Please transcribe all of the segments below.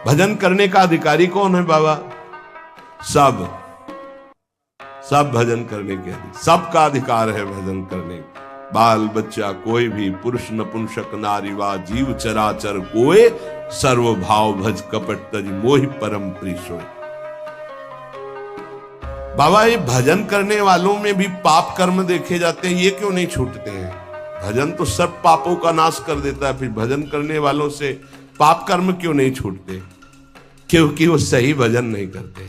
भजन करने का अधिकारी कौन है बाबा? सब भजन करने के अधिकारी, सबका अधिकार है भजन करने का। बाल बच्चा कोई भी, पुरुष नपुंसक नारी वा जीव चराचर कोय, सर्व भाव भज कपट तज मोहि परम प्रिय सोय। बाबा ये भजन करने वालों में भी पाप कर्म देखे जाते हैं, ये क्यों नहीं छूटते हैं? भजन तो सब पापों का नाश कर देता है, फिर भजन करने वालों से पाप कर्म क्यों नहीं छूटते? क्योंकि वो सही भजन नहीं करते।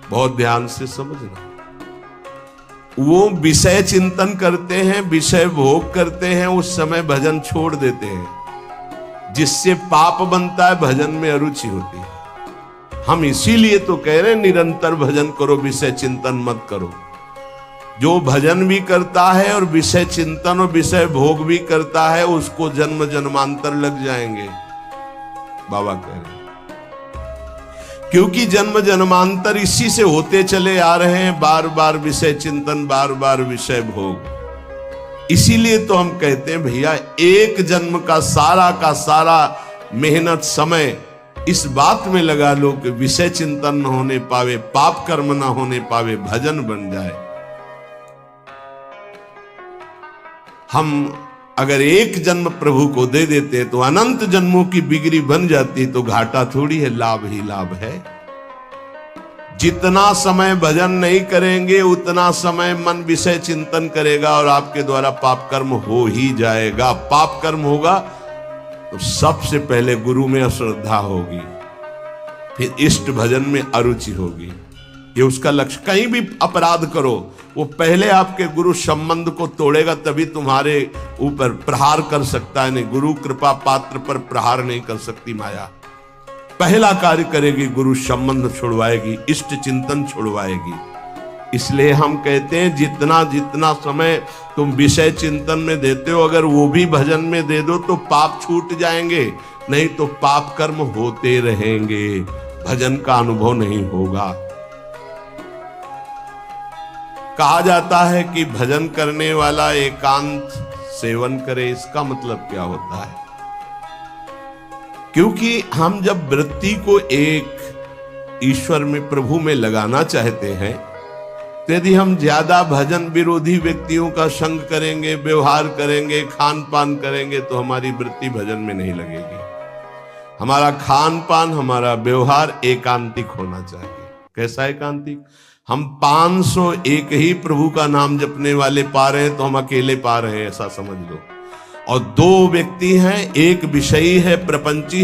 बहुत ध्यान से समझना, वो विषय चिंतन करते हैं, विषय भोग करते हैं, उस समय भजन छोड़ देते हैं, जिससे पाप बनता है, भजन में अरुचि होती है। हम इसीलिए तो कह रहे हैं निरंतर भजन करो, विषय चिंतन मत करो। जो भजन भी करता है और विषय चिंतन और विषय भोग भी करता है, उसको जन्म जन्मांतर लग जाएंगे, बाबा कह रहे हैं। क्योंकि जन्म जन्मांतर इसी से होते चले आ रहे हैं, बार बार विषय चिंतन, बार बार विषय भोग। इसीलिए तो हम कहते हैं भैया, एक जन्म का सारा मेहनत समय इस बात में लगा लो कि विषय चिंतन न होने पावे, पाप कर्म न होने पावे, भजन बन जाए। हम अगर एक जन्म प्रभु को दे देते तो अनंत जन्मों की बिगड़ी बन जाती, तो घाटा थोड़ी है, लाभ ही लाभ है। जितना समय भजन नहीं करेंगे, उतना समय मन विषय चिंतन करेगा और आपके द्वारा पाप कर्म हो ही जाएगा। पाप कर्म होगा तो सबसे पहले गुरु में अश्रद्धा होगी, फिर इष्ट भजन में अरुचि होगी। ये उसका लक्ष्य। कहीं भी अपराध करो, वो पहले आपके गुरु संबंध को तोड़ेगा, तभी तुम्हारे ऊपर प्रहार कर सकता है। नहीं, गुरु कृपा पात्र पर प्रहार नहीं कर सकती माया। पहला कार्य करेगी, गुरु संबंध छुड़वाएगी, इष्ट चिंतन छुड़वाएगी। इसलिए हम कहते हैं जितना जितना समय तुम विषय चिंतन में देते हो, अगर वो भी भजन में दे दो तो पाप छूट जाएंगे, नहीं तो पाप कर्म होते रहेंगे, भजन का अनुभव नहीं होगा। कहा जाता है कि भजन करने वाला एकांत सेवन करे, इसका मतलब क्या होता है? क्योंकि हम जब वृत्ति को एक ईश्वर में, प्रभु में लगाना चाहते हैं, तो यदि हम ज्यादा भजन विरोधी व्यक्तियों का संग करेंगे, व्यवहार करेंगे, खान पान करेंगे, तो हमारी वृत्ति भजन में नहीं लगेगी। हमारा खान पान, हमारा व्यवहार एकांतिक होना चाहिए। कैसा एकांतिक? हम 501 ही प्रभु का नाम जपने वाले पा रहे हैं तो हम अकेले पा रहे हैं, ऐसा समझ लो। और 2 व्यक्ति हैं, एक विषयी है, प्रपंची